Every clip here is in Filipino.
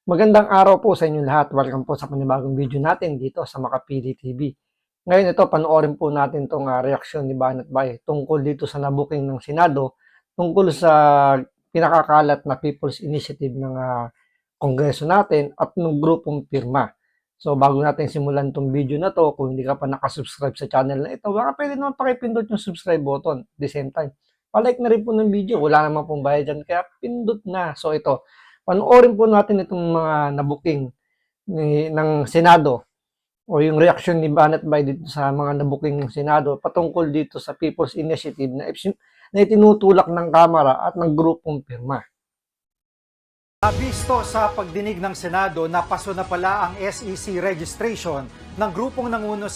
Magandang araw po sa inyo lahat. Welcome po sa panibagong video natin dito sa Makapili TV. Ngayon ito, panoorin po natin itong reaksyon ni Banat Bay tungkol dito sa nabuking ng Senado tungkol sa pinakakalat na People's Initiative ng Kongreso natin at ng grupong pirma. So bago natin simulan itong video na to, kung hindi ka pa nakasubscribe sa channel na ito, baka pwede naman pakipindot yung subscribe button at the same time. Palike na rin po ng video, wala naman pong bayad dyan, kaya pindot na. So ito, panoorin po natin itong mga nabuking ng Senado o yung reaksyon ni Banat Bay dito sa mga nabuking ng Senado patungkol dito sa People's Initiative na itinutulak ng Kamara at ng grupong pirma. Nabisto sa pagdinig ng Senado na paso na pala ang SEC registration ng grupong nanguna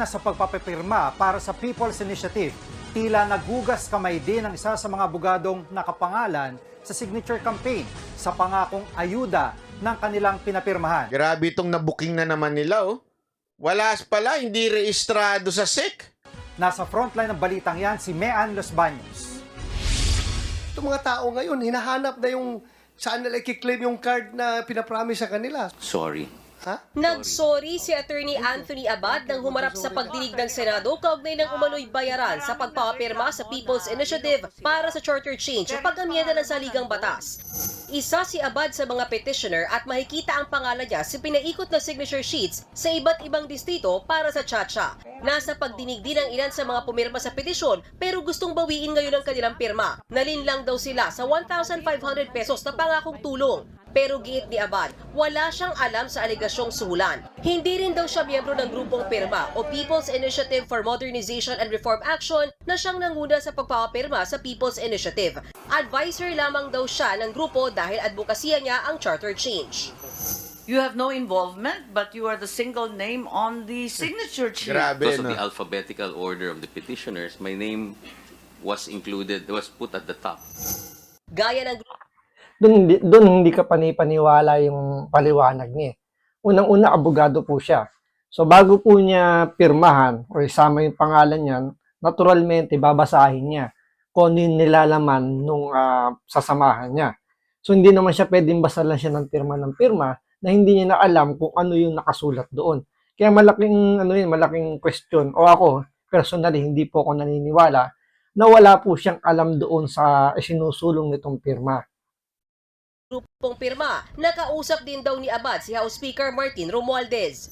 sa pagpapapirma para sa People's Initiative. Tila naghugas kamay din ang isa sa mga abogadong nakapangalan sa signature campaign sa pangakong ayuda ng kanilang pinapirmahan. Grabe itong nabuking na naman nila, oh. Wala pala, hindi rehistrado sa SEC. Nasa frontline ng balitang yan si Mean Los Baños. Itong mga tao ngayon, hinahanap na yung saan nila i-claim yung card na pinapromise sa kanila. Sorry. Ha? Nagsorry si Attorney Anthony Abad nang humarap sa pagdinig ng Senado kaugnay ng umano'y bayaran sa pagpapirma sa People's Initiative para sa charter change o pag-amyenda ng saligang batas. Isa si Abad sa mga petitioner at makikita ang pangalan niya sa pinaikot na signature sheets sa iba't ibang distrito para sa Chacha. Nasa pagdinig din ang ilan sa mga pumirma sa petisyon pero gustong bawiin ngayon ang kanilang pirma. Nalinlang daw sila sa 1,500 pesos na pangakong tulong. Pero giit ni Abad, wala siyang alam sa alegasyong suhulan. Hindi rin daw siya miyembro ng grupong pirma o People's Initiative for Modernization and Reform Action na siyang nanguna sa pagpapapirma sa People's Initiative. Advisor lamang daw siya ng grupo dahil advokasya niya ang charter change. You have no involvement, but you are the single name on the signature sheet. Grabe, Because of no? the alphabetical order of the petitioners, my name was put at the top. Gaya ng Doon hindi ka panipaniwala yung paliwanag niya. Unang-una, abogado po siya. So bago po niya pirmahan o isama yung pangalan niya, naturalmente babasahin niya kung ano yung nilalaman nung sasamahan niya. So hindi naman siya pwedeng basta lang siya ng pirma na hindi niya na alam kung ano yung nakasulat doon. Kaya malaking question, o ako personally hindi po ako naniniwala na wala po siyang alam doon sa isinusulong nitong pirma. grupong pirma, nakausap din daw ni Abad si House Speaker Martin Romualdez.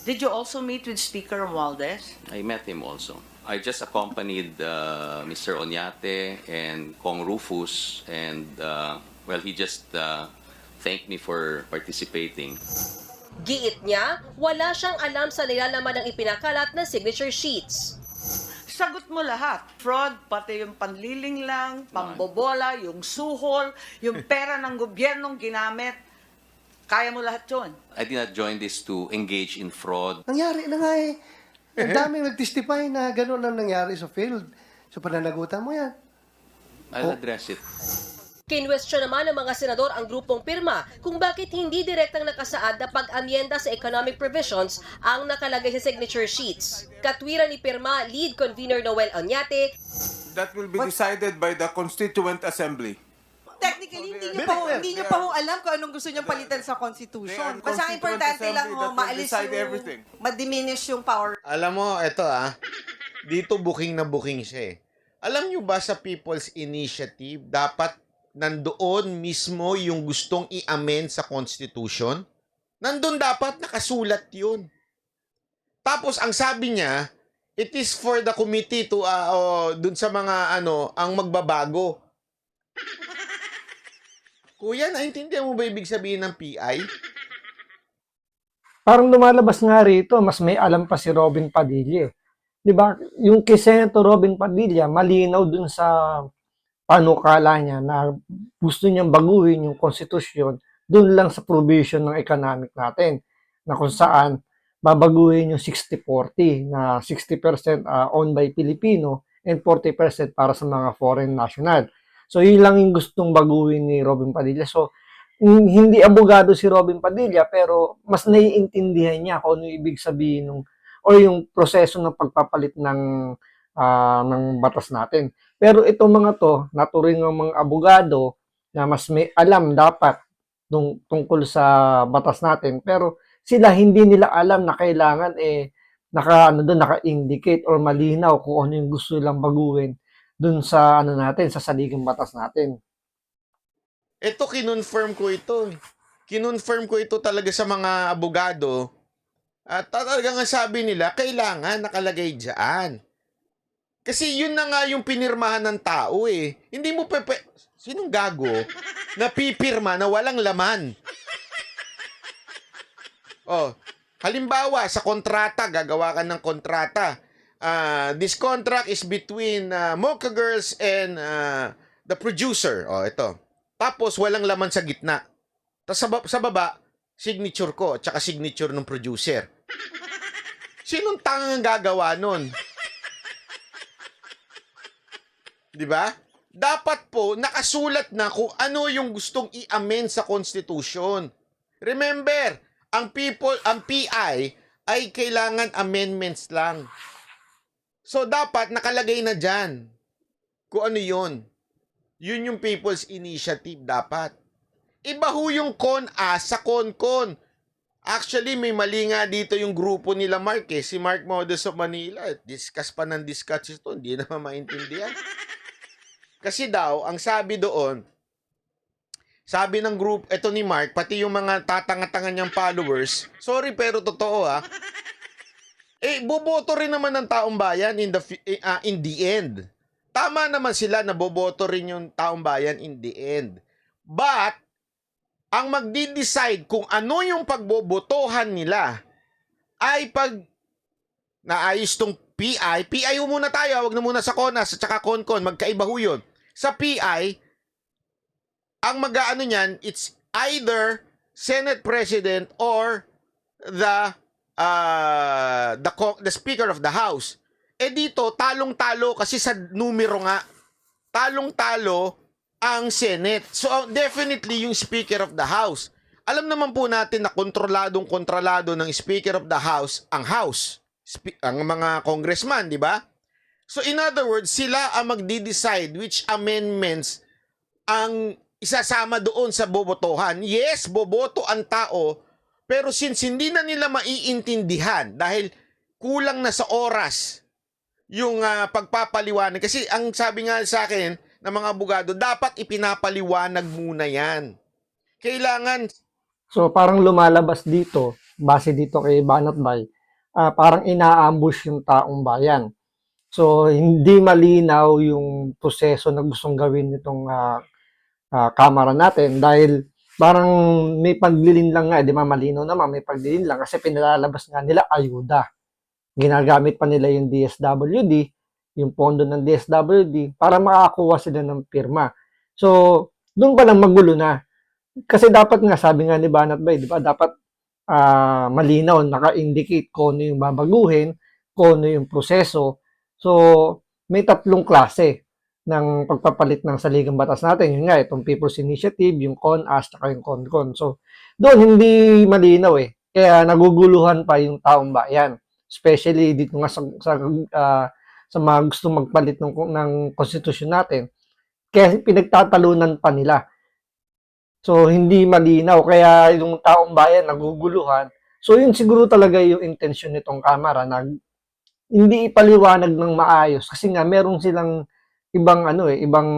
Did you also meet with Speaker Romualdez? I met him also. I just accompanied Mr. Oñate and Kong Rufus, and he just thanked me for participating. Giit niya, wala siyang alam sa nilalaman ng ipinakalat na signature sheets. Sagot mo lahat. Fraud, pati yung panliling lang, pambobola, yung suhol, yung pera ng gobyernong ginamit. Kaya mo lahat yun. I did not join this to engage in fraud. Nangyari na nga eh. Ang daming nag-testify na gano'n ang nangyari sa field. So pananagutan mo yan. I'll address it. Kinwestiyon naman ng mga senador ang grupong pirma kung bakit hindi direktang nakasaad na pag-amyenda sa economic provisions ang nakalagay sa signature sheets. Katwiran ni pirma lead convener Noel Oñate, That will be decided by the Constituent Assembly. Technically, hindi niyo pa ho alam kung anong gusto niyong palitan sa Constitution. Basta ang importante lang ho, maalis yung, ma-diminish yung power. Alam mo, ito dito booking na booking siya eh. Alam nyo ba sa People's Initiative, dapat nandoon mismo yung gustong i-amend sa Constitution? Nandun dapat nakasulat yun. Tapos ang sabi niya, it is for the committee to, dun sa mga ang magbabago. Kuya, naintindihan mo ba ibig sabihin ng PI? Parang lumalabas nga rito, mas may alam pa si Robin Padilla. 'Di ba? Yung kay Senator Robin Padilla, malinaw dun sa panukala niya na gusto niyang baguhin yung konstitusyon dun lang sa provision ng economic natin na kung saan babaguhin yung 60-40 na 60% owned by Filipino and 40% para sa mga foreign national. So yun lang yung gustong baguhin ni Robin Padilla. So hindi abogado si Robin Padilla pero mas naiintindihan niya kung ano ibig sabihin ng o yung proseso ng pagpapalit ng batas natin. Pero itong mga to, naturing ng mga abogado na mas may alam dapat tungkol sa batas natin. Pero sila hindi nila alam na kailangan naka-indicate or malinaw kung ano yung gusto nilang baguhin dun sa natin, sa saligang batas natin. Ito, kinonfirm ko ito. Kinonfirm ko ito talaga sa mga abogado. At talagang sabi nila, kailangan nakalagay dyan. Kasi yun na nga yung pinirmahan ng tao eh. Hindi mo sinong gago na pipirma na walang laman? Oh, halimbawa, sa kontrata, gagawa ka ng kontrata. This contract is between Mocha Girls and the producer. Oh, ito. Tapos, walang laman sa gitna. Tapos sa baba, signature ko, tsaka signature ng producer. Sinong tangang gagawa nun? Di ba? Dapat po, nakasulat na kung ano yung gustong i-amend sa Constitution. Remember, ang PI ay kailangan amendments lang. So, dapat nakalagay na dyan kung ano yun. Yun yung People's Initiative dapat. Iba ho yung CONA sa CONCON. Actually, may mali nga dito yung grupo nila Mark eh. Si Mark Modus of Manila. Discuss pa ng discuss ito. Hindi naman maintindihan. Kasi daw, ang sabi doon, sabi ng group, ito ni Mark, pati yung mga tatanga-tanga niyang followers, sorry pero totoo boboto rin naman ng taong bayan in the end. Tama naman sila na boboto rin yung taong bayan in the end. But, ang magdi-decide kung ano yung pagbobotohan nila ay pag naayos tong PI muna tayo, wag na muna sa CONA, sa tsaka CONCON, magkaiba ho yun. Sa PI, ang mag-aano niyan, it's either Senate President or the Speaker of the House. Dito, talong-talo kasi sa numero nga, talong-talo ang Senate. So, definitely yung Speaker of the House. Alam naman po natin na kontrolado ng Speaker of the House ang House. Ang mga congressman, di ba? So, in other words, sila ang magdi-decide which amendments ang isasama doon sa bobotohan. Yes, boboto ang tao, pero since hindi na nila maiintindihan dahil kulang na sa oras yung pagpapaliwanag. Kasi ang sabi nga sa akin ng mga abogado, dapat ipinapaliwanag muna yan. Kailangan... So, parang lumalabas dito, base dito kay Banat Bay, parang ina-ambush yung taong bayan. So, hindi malinaw yung proseso na gustong gawin nitong kamera natin dahil parang may paglilin lang nga, di ba malinaw naman, may paglilin lang kasi pinalalabas nga nila ayuda. Ginagamit pa nila yung DSWD, yung pondo ng DSWD para makakuha sila ng pirma. So, doon pa lang magulo na. Kasi dapat nga, sabi nga ni Banat Bay, di ba, dapat malinaw, naka-indicate kung ano yung babaguhin, kung ano yung proseso. So, may tatlong klase ng pagpapalit ng saligang batas natin. Yun nga, itong People's Initiative, yung CONAS, at yung CONCON. So, doon hindi malinaw eh. Kaya naguguluhan pa yung taong bayan. Especially dito nga sa mga gusto magpalit ng konstitusyon natin. Kaya pinagtatalunan pa nila. So, hindi malinaw. Kaya yung taong bayan naguguluhan. So, yun siguro talaga yung intention nitong kamera na hindi ipaliwanag ng maayos. Kasi nga, meron silang ibang ibang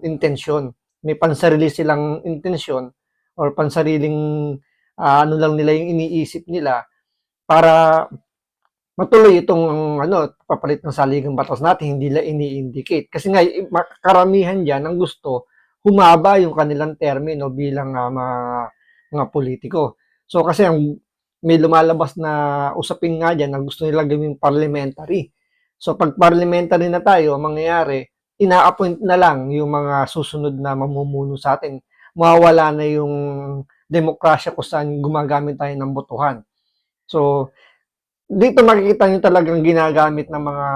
intensyon. May pansarili silang intensyon or pansariling lang nila yung iniisip nila para matuloy itong papalit ng saligang batas natin, hindi nila ini-indicate. Kasi nga, karamihan dyan ang gusto humaba yung kanilang termino bilang mga politiko. So kasi may lumalabas na usapin nga dyan na gusto nila gawing parliamentary. So pag parliamentary na tayo, ang mangyayari, ina-appoint na lang yung mga susunod na mamumuno sa atin. Mawawala na yung demokrasya kung saan gumagamit tayo ng botohan. So, dito makikita nyo talagang ginagamit ng mga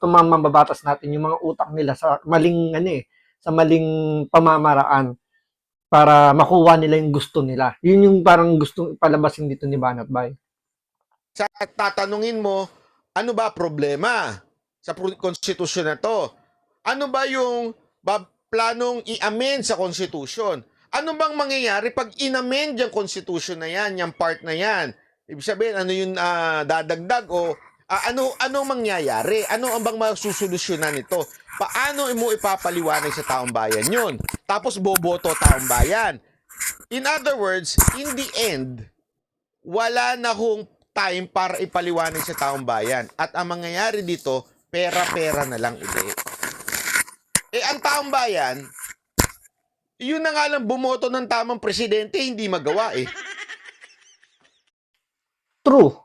mambabatas natin, yung mga utak nila sa maling sa maling pamamaraan para makuha nila yung gusto nila. Yun yung parang gustong ipalabasin dito ni Banat Bay. Sa tatanungin mo, ano ba problema sa konstitusyon na to? Ano ba yung planong i-amend sa konstitusyon? Ano bang mangyayari pag inamend yung constitution na yan, yung part na yan? Ibig sabihin, ano yung dadagdag o ano mangyayari? Ano ang bang masusolusyonan nito? Paano mo ipapaliwanag sa taong bayan yun? Tapos boboto taong bayan. In other words, in the end, wala na hong time para ipaliwanag sa taong bayan. At ang mangyayari dito, pera-pera na lang uli. Ang taong bayan, yun na nga lang bumoto ng tamang presidente, hindi magawa eh. True.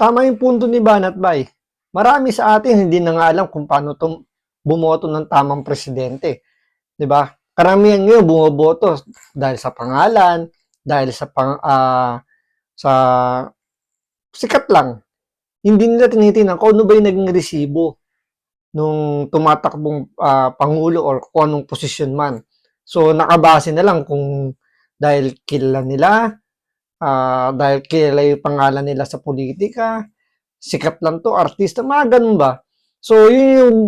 Tama yung punto ni Banat Bay. Marami sa atin hindi na nga alam kung paano bumoto ng tamang presidente. 'Di ba? Karamihan ngayon bumoboto dahil sa pangalan, dahil sa sa sikat lang. Hindi nila tinitingnan kung ano ba yung naging resibo nung tumatakbong pangulo or kung anong posisyon man. So nakabase na lang kung dahil kilala nila, dahil kilala yung pangalan nila sa politika, sikat lang to, artista, mga ganun ba? So, yun yung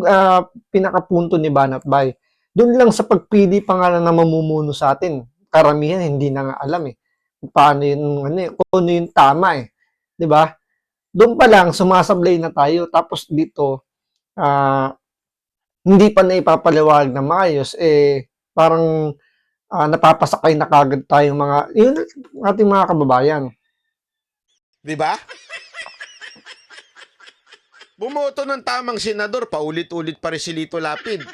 pinakapunto ni Banat Bay. Doon lang sa pagpili pangalan na mamumuno sa atin, karamihan hindi na nga alam eh. Paano yun, kung ano yung tama eh. 'Di ba? Doon pa lang, sumasablay na tayo. Tapos dito, hindi pa na ipapaliwanag na maayos, parang napapasakay na kagad tayong yun, ating mga kababayan. Di ba? Bumoto ng tamang senador, paulit-ulit pa rin si Lito Lapid.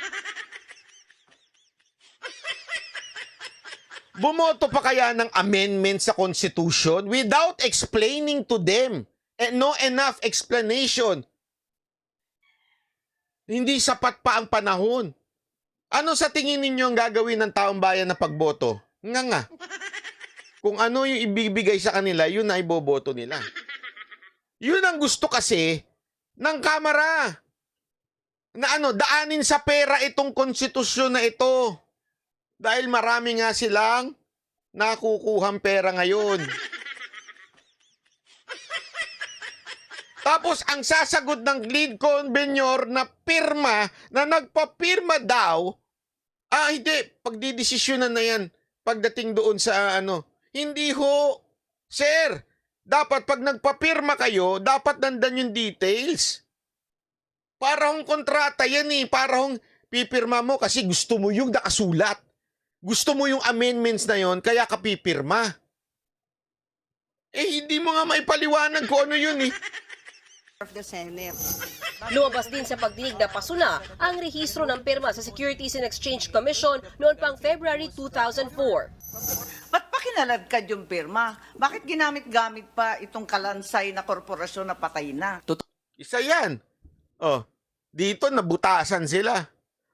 Bumoto pa kaya ng amendment sa Constitution without explaining to them and no enough explanation. Hindi sapat pa ang panahon. Ano sa tingin ninyo ang gagawin ng taong bayan na pagboto? Nga. Kung ano yung ibibigay sa kanila, yun na iboboto nila. Yun ang gusto kasi ng Kamara. Na daanin sa pera itong konstitusyon na ito. Dahil marami nga silang nakukuhang pera ngayon. Tapos ang sasagot ng lead convener na pirma, na nagpapirma daw, hindi, pagdidesisyonan na yan pagdating doon sa Hindi ho. Sir, dapat pag nagpapirma kayo, dapat nandan yung details. Para hong kontrata yan eh. Para hong pipirma mo kasi gusto mo yung nakasulat. Gusto mo yung amendments na yon, kaya ka pipirma. Hindi mo nga maipaliwanag kung ano yun eh. Of the Senate. Lumabas din sa pagdinig na pasuna ang rehistro ng pirma sa Securities and Exchange Commission noon pang February 2004. Ba't pa kinaladkad yung pirma? Bakit ginamit-gamit pa itong kalansay na korporasyon na patay na? Isa yan. Dito nabutasan sila.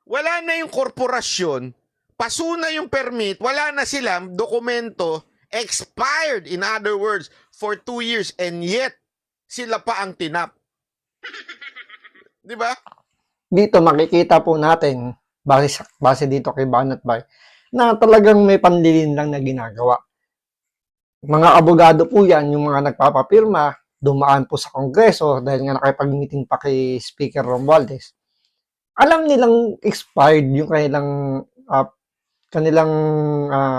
Wala na yung korporasyon, pasuna yung permit, wala na sila, dokumento, expired, in other words, for 2 years, and yet, sila pa ang tinap. Di ba? Dito makikita po natin, base dito kay Banat Bay, na talagang may panlilin lang na ginagawa. Mga abogado po yan, yung mga nagpapapirma, dumaan po sa Kongreso dahil nga nakipag-meeting pa kay Speaker Romualdez. Alam nilang expired yung kanilang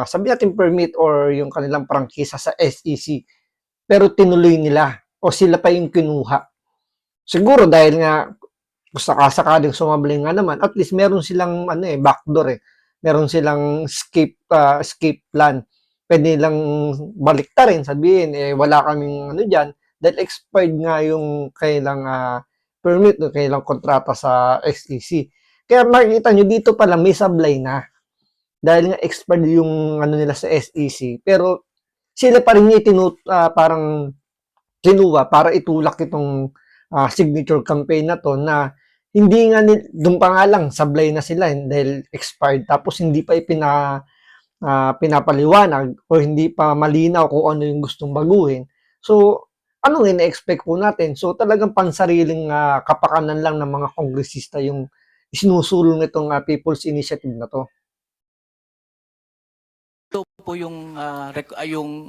sabi natin permit or yung kanilang prangkisa sa SEC. Pero tinuloy nila o sila pa yung kinuha. Siguro dahil nga sakaling sumablay nga naman, at least meron silang backdoor eh. Meron silang escape plan. Pwede nilang baliktarin, sabihin wala kaming diyan dahil expired nga yung kailang permit o kailang kontrata sa SEC. Kaya makikita nyo dito pala may sablay na. Dahil nga expired yung nila sa SEC, pero sila pa rin parang kinuha para itulak itong signature campaign na to na hindi nga doon pa nga lang sablay na sila dahil expired tapos hindi pa pinapaliwanag o hindi pa malinaw kung ano yung gustong baguhin. So, anong ina-expect po natin? So, talagang pansariling kapakanan lang ng mga kongresista yung isinusulong itong People's Initiative na to. Ito po yung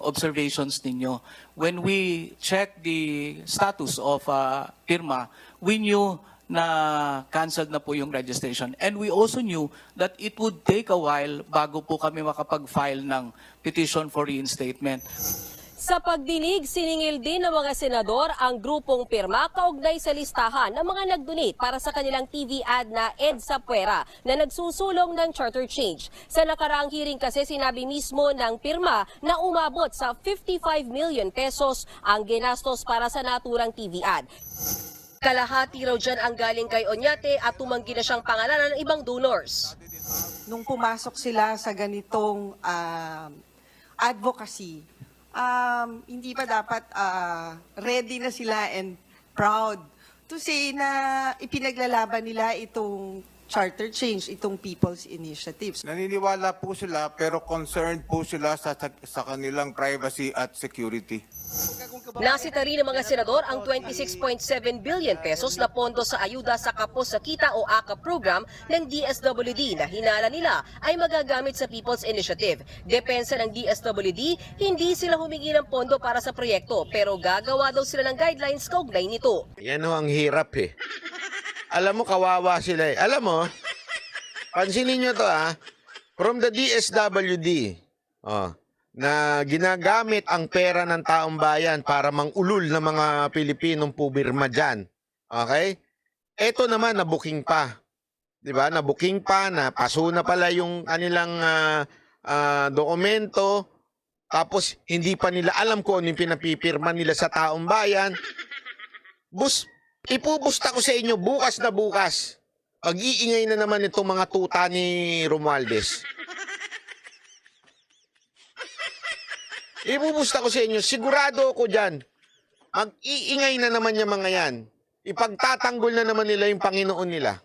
observations ninyo. When we check the status of pirma, we knew na canceled na po yung registration. And we also knew that it would take a while bago po kami makapag-file ng petition for reinstatement. Sa pagdinig, siningil din ng mga senador ang grupong pirma kaugnay sa listahan ng mga nag-donate para sa kanilang TV ad na EDSA Puera na nagsusulong ng charter change. Sa nakaraang hearing kasi sinabi mismo ng pirma na umabot sa 55 million pesos ang ginastos para sa naturang TV ad. Kalahati raw dyan ang galing kay Oñate at tumanggi na siyang pangalanan ng ibang donors. Nung pumasok sila sa ganitong advocacy, hindi pa dapat ready na sila and proud to say na ipinaglalaban nila itong charter change, itong People's Initiatives. Naniniwala po sila pero concerned po sila sa kanilang privacy at security. Nasita rin ng mga senador ang 26.7 billion pesos na pondo sa ayuda sa kapos sa kita o AKA program ng DSWD na hinala nila ay magagamit sa People's Initiative. Depensa ng DSWD, hindi sila humingi ng pondo para sa proyekto pero gagawa daw sila ng guidelines kaugnay nito. Yan ho ang hirap eh. Alam mo, kawawa sila eh. Alam mo, pansinin nyo to from the DSWD, na ginagamit ang pera ng taong bayan para mangulol ng mga Pilipinong pubirma dyan. Okay? Ito naman, nabuking pa. Diba? Nabuking pa, napaso na pala yung kanilang dokumento. Tapos, hindi pa nila alam kung ano yung pinapipirma nila sa taong bayan. Ipubusta ko sa inyo bukas na bukas. Pag-iingay na naman itong mga tuta ni Romualdez. Ibubusta ko sa inyo, sigurado ako dyan. Mag-iingay na naman yung mga yan. Ipagtatanggol na naman nila yung Panginoon nila.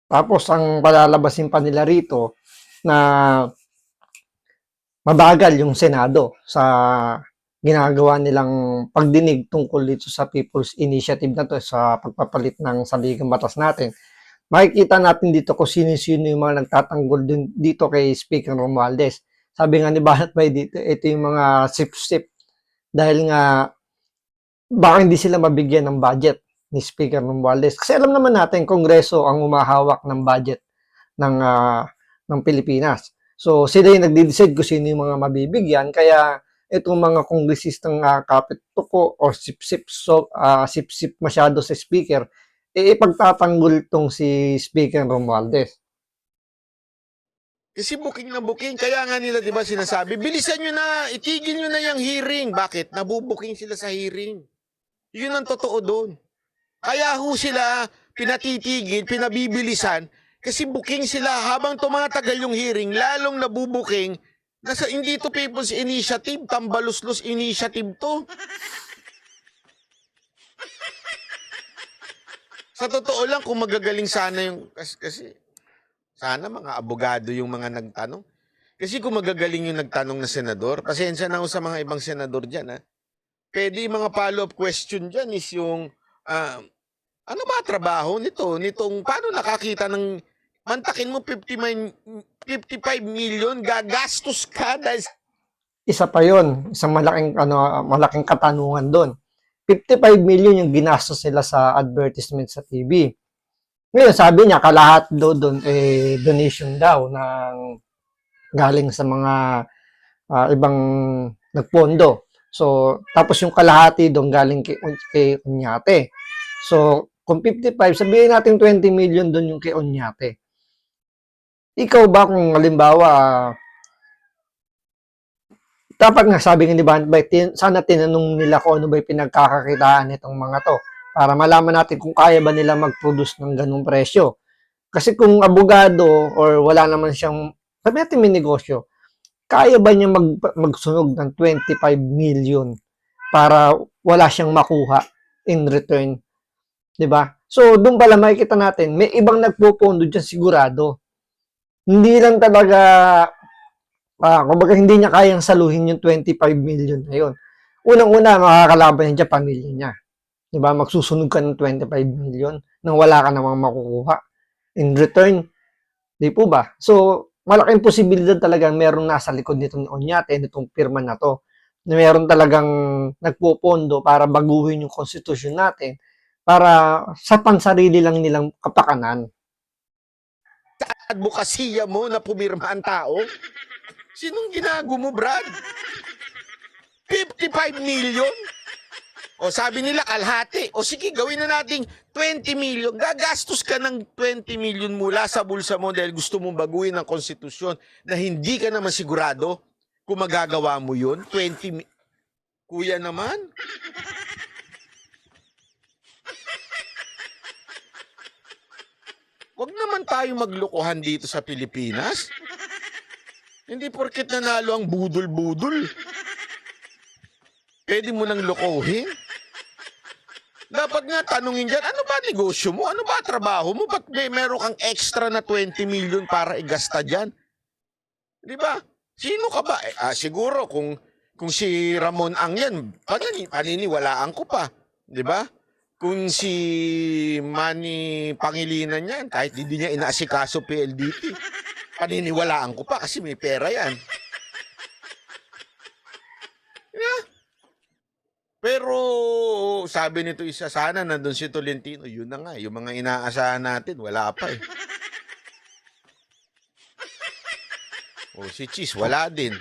Tapos ang palalabasin pa nila rito na mabagal yung Senado sa ginagawa nilang pagdinig tungkol dito sa People's Initiative na to sa pagpapalit ng saligang batas natin. Makikita natin dito kung sino-sino yung mga nagtatanggol dito kay Speaker Romualdez. Sabi nga ni Banat Bay dito, ito yung mga sip-sip. Dahil nga, baka hindi sila mabigyan ng budget ni Speaker Romualdez. Kasi alam naman natin, Kongreso ang umahawak ng budget ng Pilipinas. So, sila yung nagdi-decide kung sino yung mga mabibigyan. Kaya, itong mga kongresistang kapit-tuko o sip-sip, sip-sip masyado sa Speaker, ipagtatanggol itong si Speaker Romualdez. Kasi booking na booking. Kaya nga nila, di ba, sinasabi, bilisan nyo na, itigil nyo na yung hearing. Bakit? Nabubuking sila sa hearing. Yun ang totoo doon. Kaya ho sila pinatitigil, pinabibilisan, kasi booking sila habang tumatagal yung hearing, lalong nabubuking. Hindi to People's Initiative, tambaluslos initiative to. Sa totoo lang, kung magagaling sana yung, kasi sana mga abogado yung mga nagtanong. Kasi kung magagaling yung nagtanong na senador, pasensya na ako sa mga ibang senador dyan. Pwede yung mga follow-up question dyan is yung, ano ba trabaho nitong paano nakakita ng, mantakin mo 55 million, gagastos ka dahil... Isa pa yon, isang malaking katanungan doon. 55 million yung ginastos nila sa advertisement sa TV. Ngayon, sabi niya, kalahat daw doon, donation daw ng galing sa mga ibang nagpondo. So, tapos yung kalahati doon galing kay Oñate. So, kung 55, sabihin natin 20 million doon yung kay Oñate. Ikaw ba kung halimbawa, dapat nga sabi nga ni Banat, sana tinanong nila kung ano ba yung pinagkakakitaan nitong mga to para malaman natin kung kaya ba nila mag-produce ng ganung presyo. Kasi kung abogado or wala naman siyang, sabi natin may negosyo, kaya ba niya magsunog ng 25 million para wala siyang makuha in return? Diba? So, doon pala makikita natin, may ibang nagpupondo dyan sigurado. Hindi lang talaga, kumbaga hindi niya kayang saluhin yung 25 million na yun. Unang-una, makakalaban niya pamilya niya. Diba? Magsusunog ka ng 25 million nang wala ka namang makukuha. In return, di po ba? So, malaking posibilidad talaga meron nasa likod nitong Oñate, nitong pirma na to, na meron talagang nagpupondo para baguhin yung konstitusyon natin para sa pansarili lang nilang kapakanan. Advokasya mo na pumirma ang tao? Sinong ginago mo, Brad? 55 million? O sabi nila kalahati. O sige, gawin na nating 20 million. Gagastos ka ng 20 million mula sa bulsa mo dahil gusto mong baguhin ang konstitusyon na hindi ka naman sigurado kung magagawa mo yun. Kuya naman. Huwag naman tayo maglokohan dito sa Pilipinas. Hindi porket nanalo ang budol-budol. Pwede mo nang lokohin. Dapat nga tanungin dyan, ano ba negosyo mo? Ano ba trabaho mo? Ba't meron kang extra na 20 million para igasta dyan? Di ba? Sino ka ba? Siguro kung si Ramon Ang yan, paniniwalaan ko pa. Di ba? Kung si Manny Pangilinan yan, kahit hindi niya inaasikaso PLDT, paniniwalaan ko pa kasi may pera yan. Yeah. Pero sabi nito isa, sana nandun si Tolentino. Yun na nga, yung mga inaasahan natin, wala pa eh. O si Cheese, wala din.